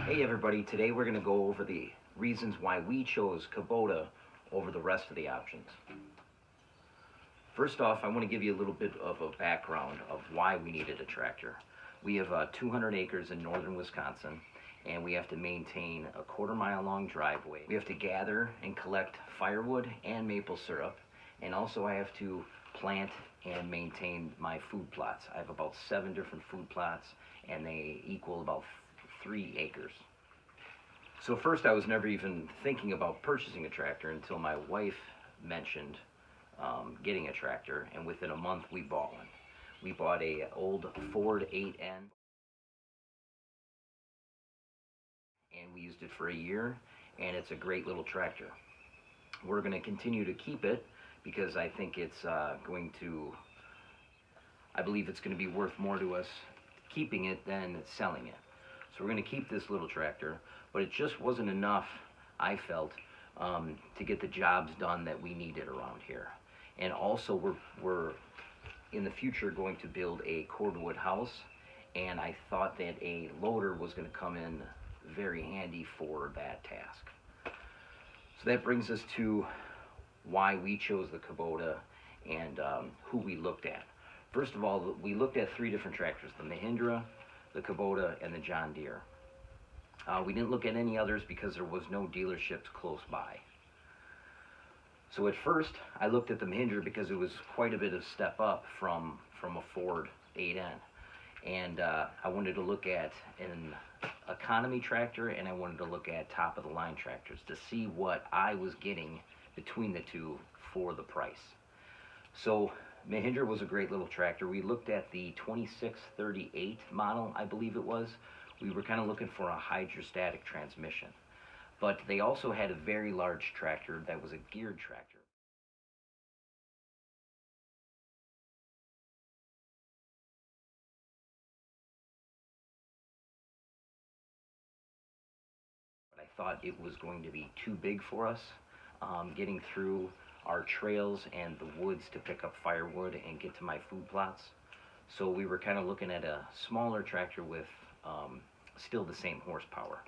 Hey everybody, today we're going to go over the reasons why we chose Kubota over the rest of the options. First off, I want to give you a little bit of a background of why we needed a tractor. We have 200 acres in northern Wisconsin, and we have to maintain a quarter-mile long driveway. We have to gather and collect firewood and maple syrup, and also I have to plant and maintain my food plots. I have about 7 different food plots, and they equal about 3 acres. So first, I was never even thinking about purchasing a tractor until my wife mentioned getting a tractor, and within a month we bought one. We bought a old Ford 8N, and we used it for a year, and it's a great little tractor. We're going to continue to keep it because I think it's I believe it's going to be worth more to us keeping it than selling it. So we're going to keep this little tractor, but it just wasn't enough, I felt, to get the jobs done that we needed around here. And also we're in the future going to build a cordwood house, and I thought that a loader was going to come in very handy for that task. So that brings us to why we chose the Kubota and who we looked at. First of all, we looked at 3 different tractors: the Mahindra, the Kubota, and the John Deere. We didn't look at any others because there was no dealerships close by. So at first, I looked at the Mahindra because it was quite a bit of step up from a Ford 8N. And I wanted to look at an economy tractor, and I wanted to look at top-of-the-line tractors to see what I was getting between the two for the price. So Mahindra was a great little tractor. We looked at the 2638 model, I believe it was. We were kind of looking for a hydrostatic transmission. But they also had a very large tractor that was a geared tractor. But I thought it was going to be too big for us, getting through our trails and the woods to pick up firewood and get to my food plots. So we were kind of looking at a smaller tractor with still the same horsepower.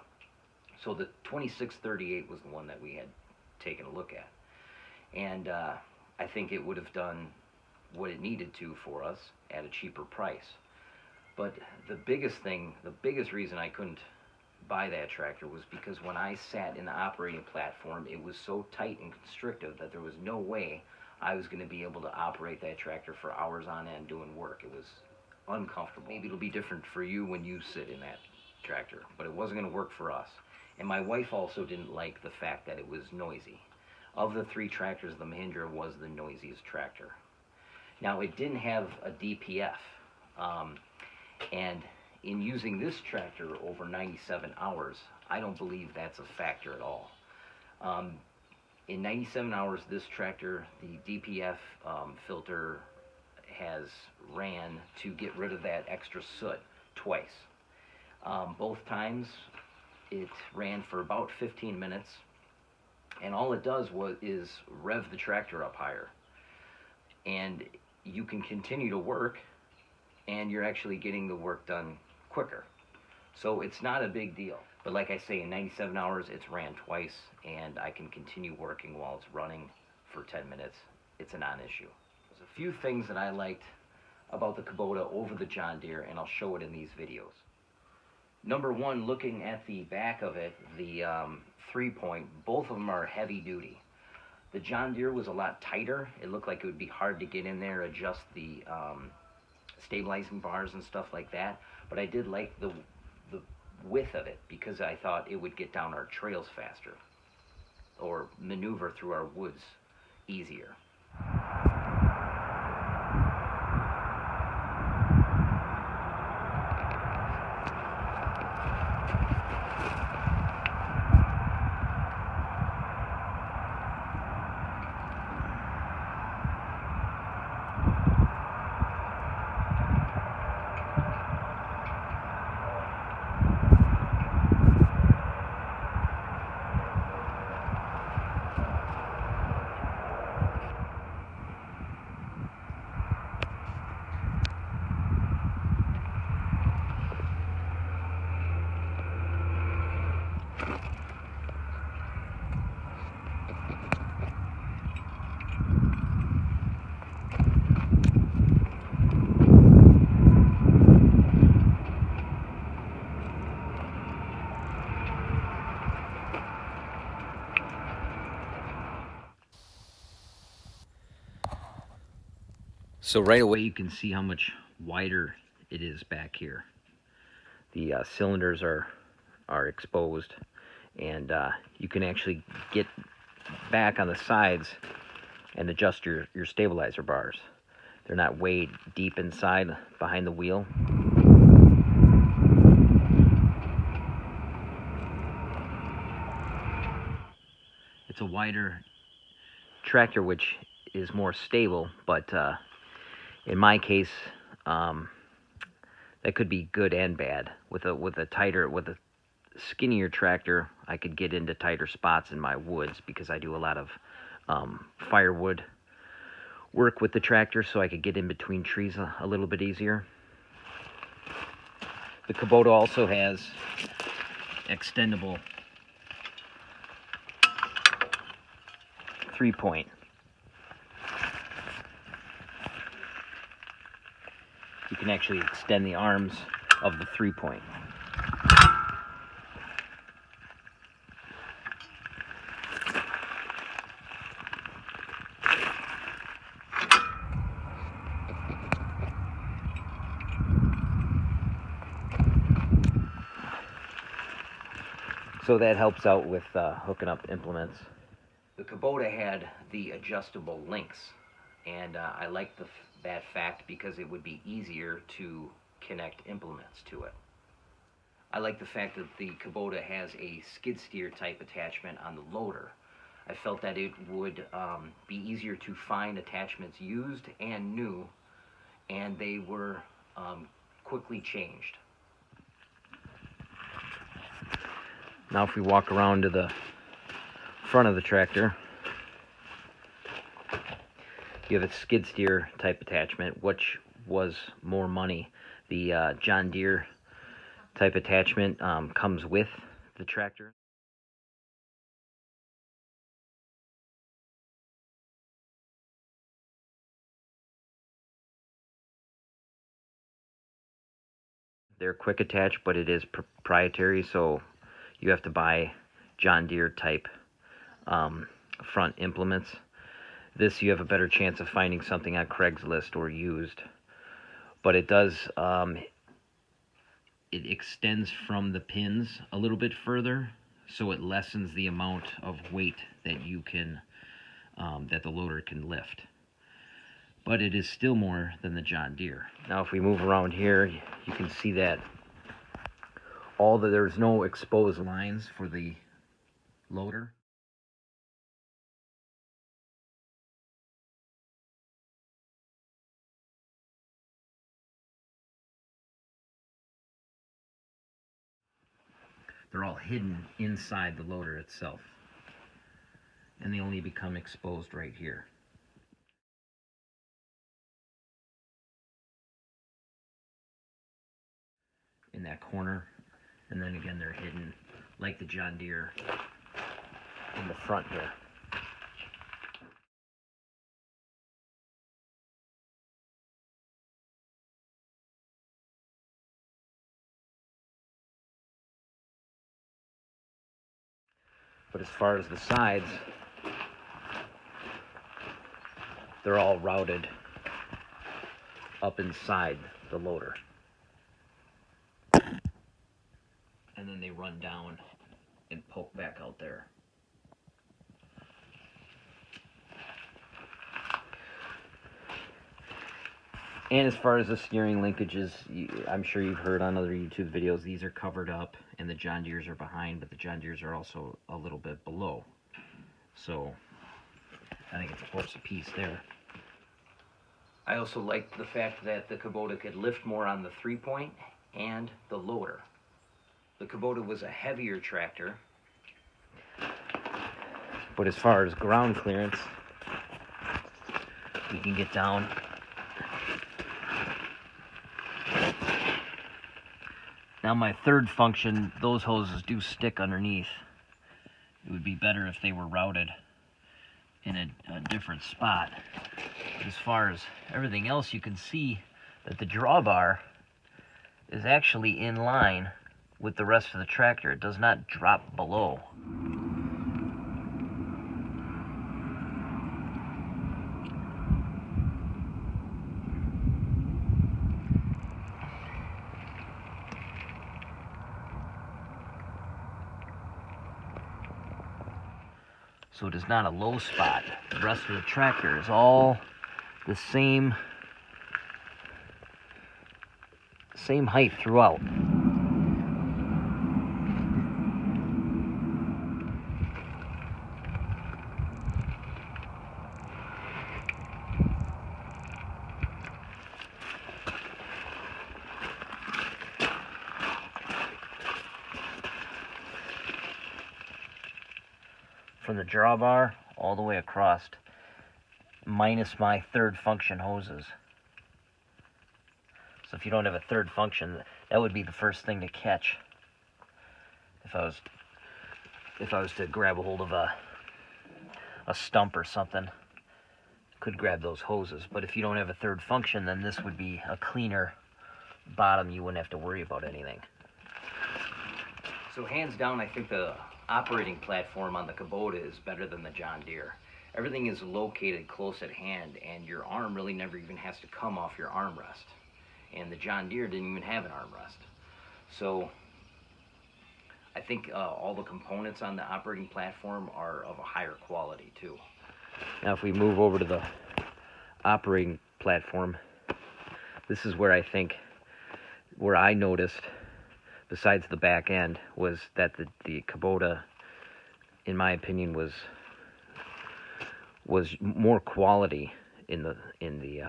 So the 2638 was the one that we had taken a look at. And I think it would have done what it needed to for us at a cheaper price. But the biggest reason I couldn't buy that tractor was because when I sat in the operating platform, it was so tight and constrictive that there was no way I was going to be able to operate that tractor for hours on end doing work. It was uncomfortable. Maybe it'll be different for you when you sit in that tractor, but it wasn't going to work for us. And my wife also didn't like the fact that it was noisy. Of the 3 tractors, the Mahindra was the noisiest tractor. Now, it didn't have a DPF, and in using this tractor over 97 hours, I don't believe that's a factor at all. In 97 hours, this tractor, the DPF filter has ran to get rid of that extra soot twice. Both times it ran for about 15 minutes, and all it does is rev the tractor up higher, and you can continue to work, and you're actually getting the work done quicker. So it's not a big deal. But like I say, in 97 hours it's ran twice, and I can continue working while it's running for 10 minutes. It's a non-issue. There's a few things that I liked about the Kubota over the John Deere, and I'll show it in these videos. Number one, looking at the back of it, the 3-point, both of them are heavy duty. The John Deere was a lot tighter. It looked like it would be hard to get in there, adjust the stabilizing bars and stuff like that. But I did like the width of it because I thought it would get down our trails faster or maneuver through our woods easier. So right away you can see how much wider it is back here. The cylinders are exposed, and you can actually get back on the sides and adjust your stabilizer bars. They're not way deep inside behind the wheel. It's a wider tractor, which is more stable, but in my case, that could be good and bad. With a skinnier tractor, I could get into tighter spots in my woods because I do a lot of firewood work with the tractor, so I could get in between trees a little bit easier. The Kubota also has extendable 3-point. You can actually extend the arms of the 3-point. So that helps out with hooking up implements. The Kubota had the adjustable links, and I liked that fact because it would be easier to connect implements to it. I like the fact that the Kubota has a skid steer type attachment on the loader. I felt that it would be easier to find attachments used and new, and they were quickly changed. Now if we walk around to the front of the tractor, you have a skid steer type attachment, which was more money. The John Deere type attachment comes with the tractor. They're quick attach, but it is proprietary, so you have to buy John Deere type front implements. This, you have a better chance of finding something on Craigslist or used, but it does it extends from the pins a little bit further, so it lessens the amount of weight that you can that the loader can lift. But it is still more than the John Deere. Now if we move around here, you can see that there's no exposed lines for the loader. They're all hidden inside the loader itself, and they only become exposed right here. In that corner, and then again they're hidden like the John Deere in the front here. But as far as the sides, they're all routed up inside the loader. And then they run down and poke back out there. And as far as the steering linkages, I'm sure you've heard on other YouTube videos, these are covered up and the John Deeres are behind, but the John Deeres are also a little bit below. So I think it's a horse apiece there. I also like the fact that the Kubota could lift more on the 3-point and the loader. The Kubota was a heavier tractor, but as far as ground clearance, we can get down Now my third function, those hoses do stick underneath. It would be better if they were routed in a different spot. But as far as everything else, you can see that the drawbar is actually in line with the rest of the tractor. It does not drop below. So it is not a low spot. The rest of the tractor is all the same height throughout. From the drawbar all the way across, minus my third function hoses. So if you don't have a third function, that would be the first thing to catch. If I was to grab a hold of a stump or something, could grab those hoses. But if you don't have a third function, then this would be a cleaner bottom. You wouldn't have to worry about anything. So hands down, I think the operating platform on the Kubota is better than the John Deere. Everything is located close at hand, and your arm really never even has to come off your armrest. And the John Deere didn't even have an armrest. So I think all the components on the operating platform are of a higher quality too. Now if we move over to the operating platform, this is where I noticed, besides the back end, was that the Kubota, in my opinion, was more quality in the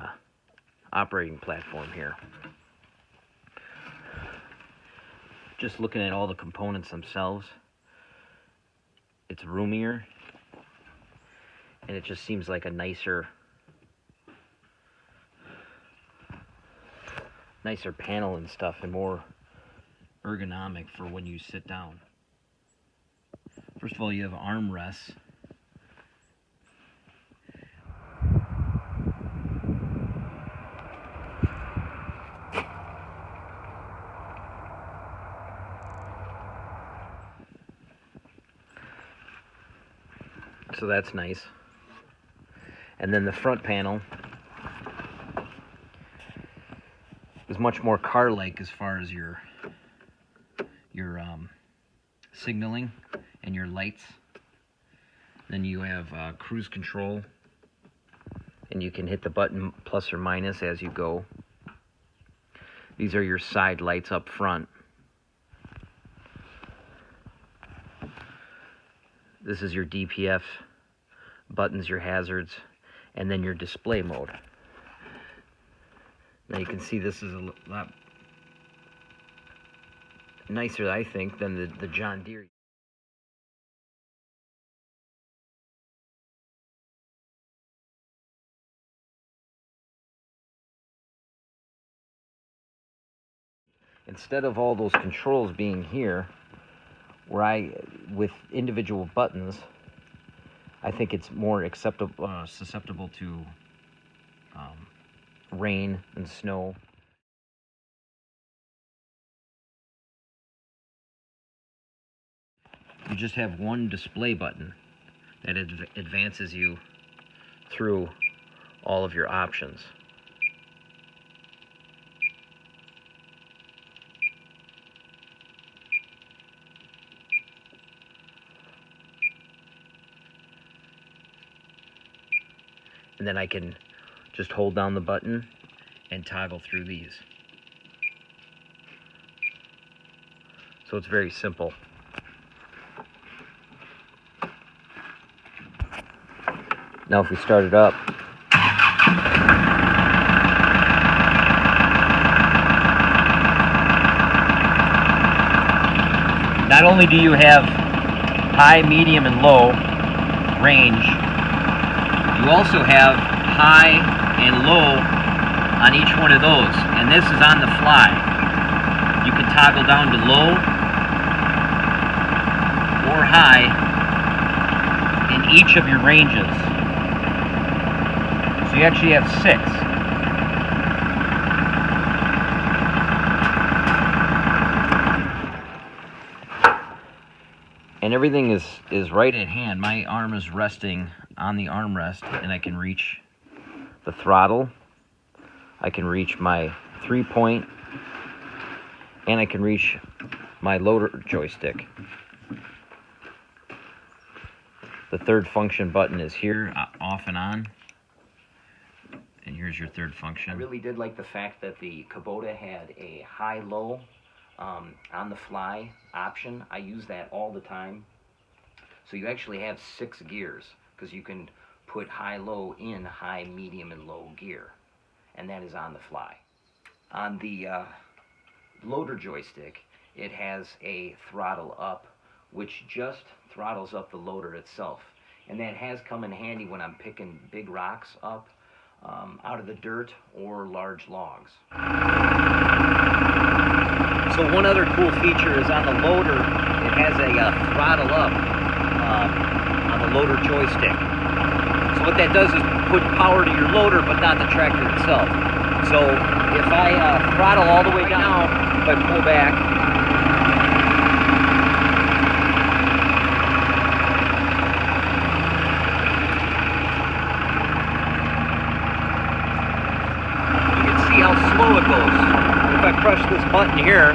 operating platform here. Just looking at all the components themselves, it's roomier, and it just seems like a nicer panel and stuff, and more ergonomic for when you sit down. First of all, you have armrests. So that's nice. And then the front panel is much more car-like as far as your signaling and your lights. Then you have cruise control, and you can hit the button plus or minus as you go. These are your side lights up front. This is your DPF buttons, your hazards, and then your display mode. Now you can see this is a lot nicer, I think, than the John Deere. Instead of all those controls being here, with individual buttons, I think it's more susceptible to rain and snow. You just have one display button that advances you through all of your options. And then I can just hold down the button and toggle through these. So it's very simple. Now if we start it up, not only do you have high, medium, and low range, you also have high and low on each one of those, and this is on the fly. You can toggle down to low or high in each of your ranges. So you actually have 6. And everything is right at hand. My arm is resting on the armrest, and I can reach the throttle. I can reach my 3-point, and I can reach my loader joystick. The third function button is here, off and on. And here's your third function. I really did like the fact that the Kubota had a high-low on the fly option. I use that all the time. So you actually have 6 gears, because you can put high-low in high, medium, and low gear. And that is on the fly. On the loader joystick, it has a throttle up, which just throttles up the loader itself. And that has come in handy when I'm picking big rocks up out of the dirt or large logs. So one other cool feature is on the loader, it has a throttle up on the loader joystick. So what that does is put power to your loader, but not the tractor itself. So if I throttle all the way down, if I pull back, you can see how slow it goes. If I press this button here,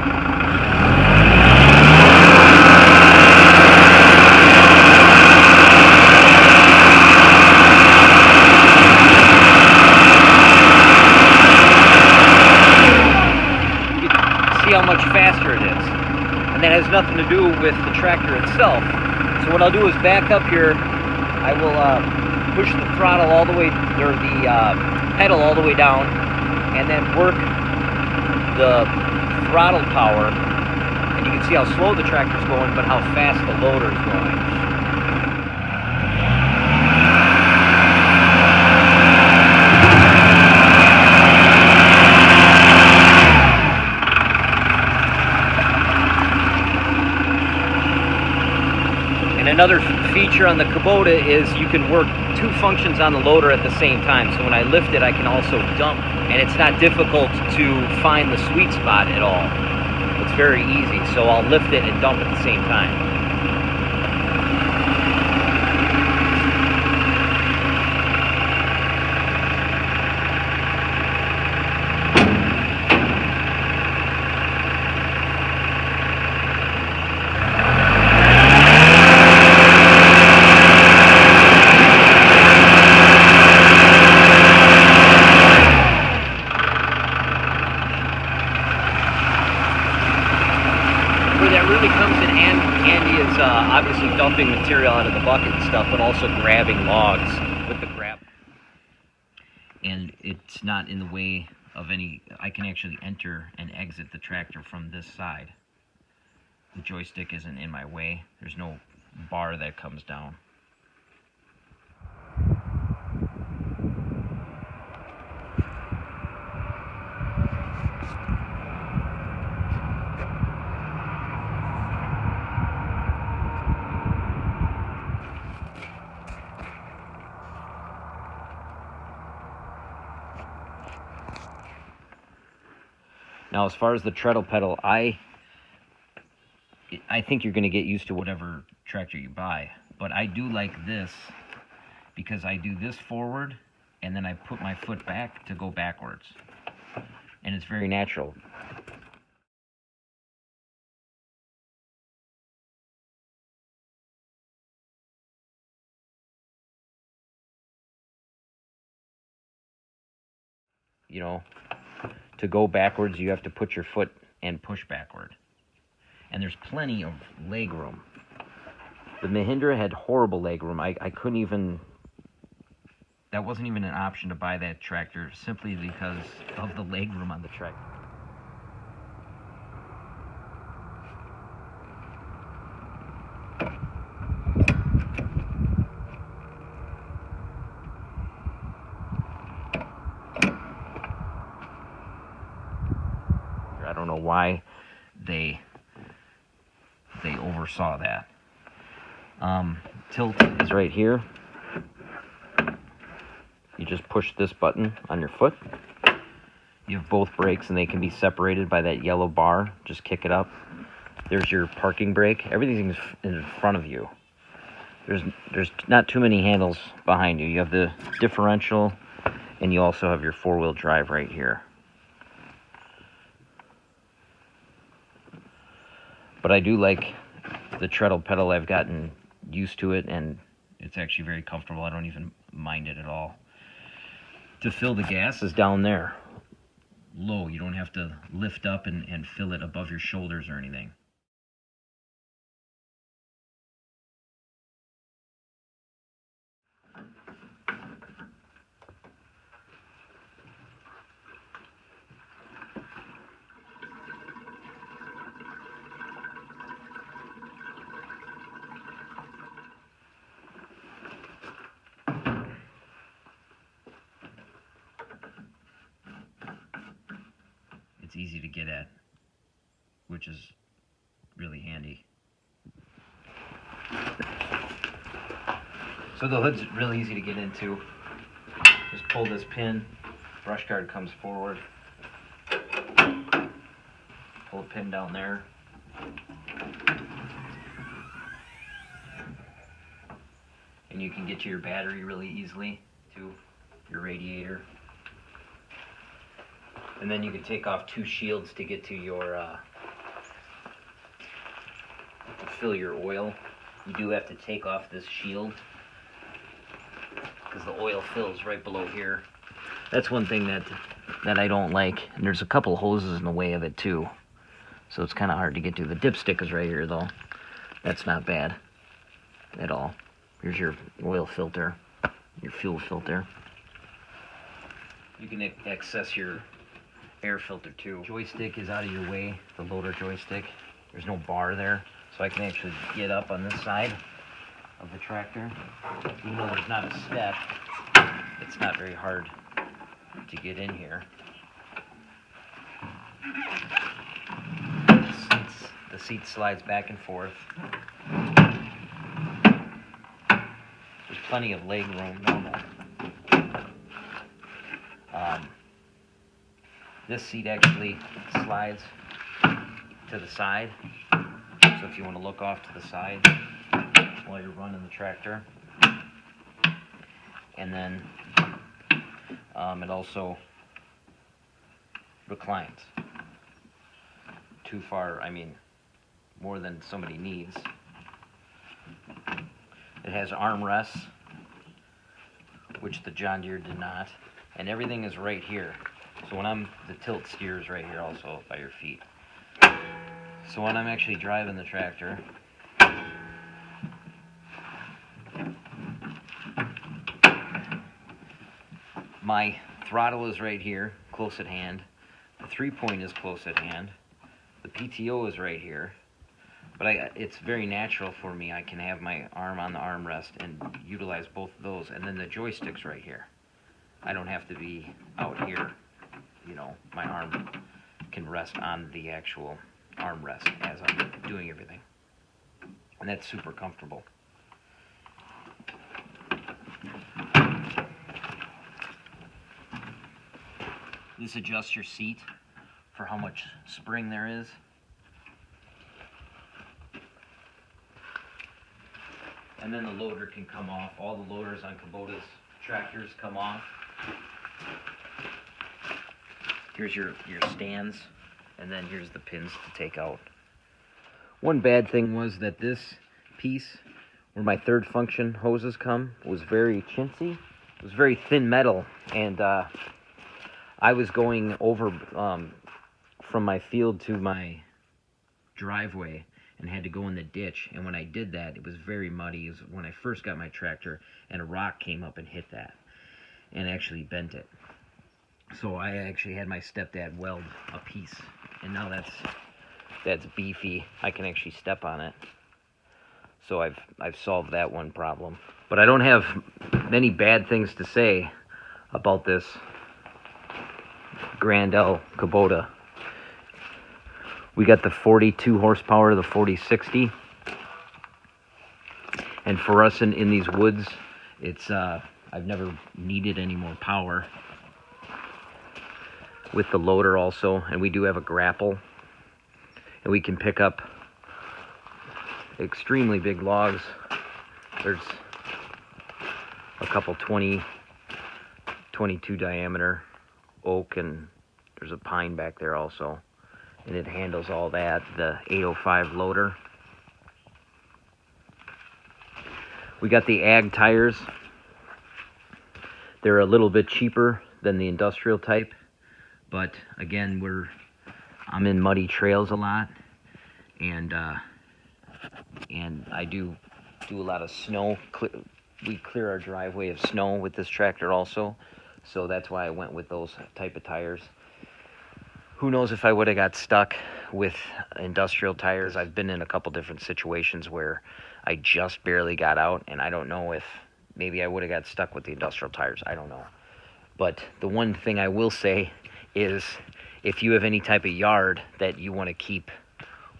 how much faster it is. And that has nothing to do with the tractor itself. So what I'll do is back up here. I will push the throttle all the way, or the pedal all the way down, and then work the throttle power. And you can see how slow the tractor's going, but how fast the loader is going. Another feature on the Kubota is you can work 2 functions on the loader at the same time. So when I lift it, I can also dump, and it's not difficult to find the sweet spot at all. It's very easy, so I'll lift it and dump at the same time. Obviously dumping material out of the bucket and stuff, but also grabbing logs with the grab. And it's not in the way of any, I can actually enter and exit the tractor from this side. The joystick isn't in my way. There's no bar that comes down. Now, as far as the treadle pedal, I think you're going to get used to whatever tractor you buy. But I do like this because I do this forward, and then I put my foot back to go backwards. And it's very natural. You know, to go backwards, you have to put your foot and push backward. And there's plenty of leg room. The Mahindra had horrible leg room. I couldn't even, that wasn't even an option to buy that tractor simply because of the leg room on the tractor. I don't know why they oversaw that. Tilt is right here. You just push this button on your foot. You have both brakes and they can be separated by that yellow bar. Just kick it up. There's your parking brake. Everything's in front of you. There's not too many handles behind you. You have the differential and you also have your four-wheel drive right here. But I do like the treadle pedal. I've gotten used to it and it's actually very comfortable. I don't even mind it at all. To fill the gas is down there, low. You don't have to lift up and fill it above your shoulders or anything. It's easy to get at, which is really handy. So the hood's really easy to get into. Just pull this pin, brush guard comes forward. Pull the pin down there. And you can get to your battery really easily, to your radiator. And then you can take off two shields to get to your, to fill your oil. You do have to take off this shield because the oil fills right below here. That's one thing that I don't like. And there's a couple hoses in the way of it too. So it's kind of hard to get to. The dipstick is right here though. That's not bad at all. Here's your oil filter, your fuel filter. You can access your air filter too. Joystick is out of your way, the loader joystick. There's no bar there, so I can actually get up on this side of the tractor. Even though there's not a step, it's not very hard to get in here. The seat slides back and forth. There's plenty of leg room, normal. This seat actually slides to the side, so if you want to look off to the side while you're running the tractor. And then it also reclines. Too far, I mean, more than somebody needs. It has armrests, which the John Deere did not, and everything is right here. So when the tilt steers right here also by your feet. So when I'm actually driving the tractor, my throttle is right here, close at hand. The 3-point is close at hand. The PTO is right here. But it's very natural for me. I can have my arm on the armrest and utilize both of those. And then the joystick's right here. I don't have to be out here. You know, my arm can rest on the actual armrest as I'm doing everything. And that's super comfortable. This adjusts your seat for how much spring there is. And then the loader can come off. All the loaders on Kubota's tractors come off. Here's your stands, and then here's the pins to take out. One bad thing was that this piece, where my third function hoses come, was very chintzy. It was very thin metal, and I was going over from my field to my driveway and had to go in the ditch, and when I did that, it was very muddy. It was when I first got my tractor, and a rock came up and hit that, and actually bent it. So I actually had my stepdad weld a piece, and now that's beefy. I can actually step on it. So I've solved that one problem. But I don't have many bad things to say about this Grand L Kubota. We got the 42 horsepower, the 4060. And for us in these woods, it's I've never needed any more power. With the loader also, and we do have a grapple. And we can pick up extremely big logs. There's a couple 22 diameter oak, and there's a pine back there also. And it handles all that, the 805 loader. We got the ag tires. They're a little bit cheaper than the industrial type, but again, I'm in muddy trails a lot, and I do a lot of snow. We clear our driveway of snow with this tractor also, so that's why I went with those type of tires. Who knows if I would have got stuck with industrial tires. I've been in a couple different situations where I just barely got out, and I don't know if maybe I would have got stuck with the industrial tires. I don't know. But the one thing I will say is, if you have any type of yard that you want to keep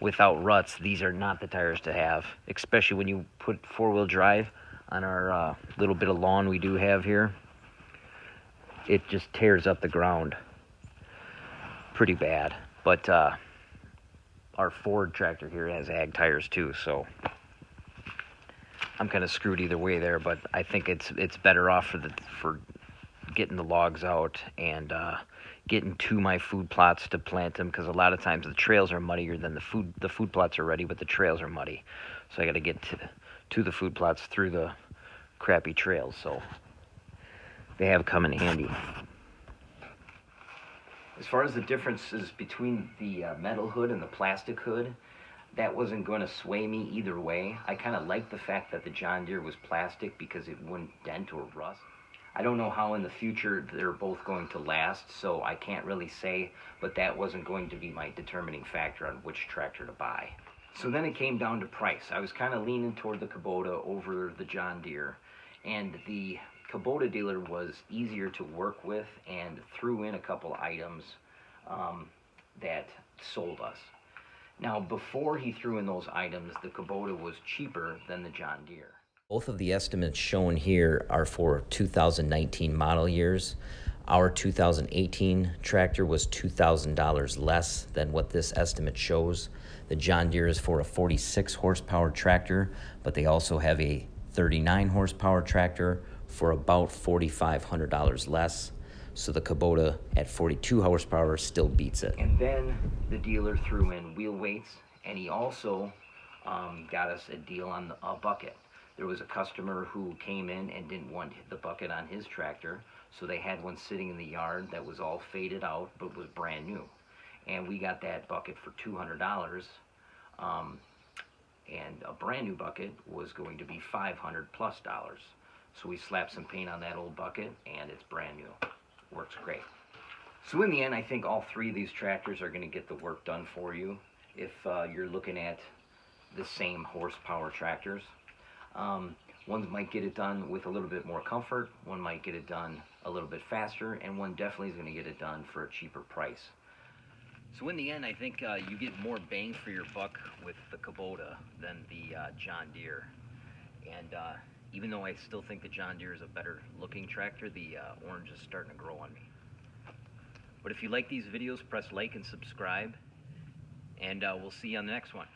without ruts, these are not the tires to have, especially when you put four-wheel drive on our little bit of lawn we do have here. It just tears up the ground pretty bad. But our Ford tractor here has ag tires too, so I'm kind of screwed either way there, but I think it's better off for getting the logs out and getting to my food plots to plant them, because a lot of times the trails are muddier than the food plots are ready, but the trails are muddy. So I got to get to the food plots through the crappy trails, so they have come in handy. As far as the differences between the metal hood and the plastic hood, that wasn't going to sway me either way. I kind of liked the fact that the John Deere was plastic because it wouldn't dent or rust. I don't know how in the future they're both going to last, so I can't really say, but that wasn't going to be my determining factor on which tractor to buy. So then it came down to price. I was kind of leaning toward the Kubota over the John Deere, and the Kubota dealer was easier to work with and threw in a couple items that sold us. Now, before he threw in those items, the Kubota was cheaper than the John Deere. Both of the estimates shown here are for 2019 model years. Our 2018 tractor was $2,000 less than what this estimate shows. The John Deere is for a 46 horsepower tractor, but they also have a 39 horsepower tractor for about $4,500 less. So the Kubota at 42 horsepower still beats it. And then the dealer threw in wheel weights, and he also got us a deal on a bucket. There was a customer who came in and didn't want the bucket on his tractor, so they had one sitting in the yard that was all faded out but was brand new. And we got that bucket for $200, and a brand new bucket was going to be $500 plus. So we slapped some paint on that old bucket, and it's brand new. Works great. So in the end, I think all three of these tractors are going to get the work done for you if you're looking at the same horsepower tractors. One might get it done with a little bit more comfort, one might get it done a little bit faster, and one definitely is going to get it done for a cheaper price. So in the end, I think you get more bang for your buck with the Kubota than the John Deere. And even though I still think the John Deere is a better looking tractor, the orange is starting to grow on me. But if you like these videos, press like and subscribe, and we'll see you on the next one.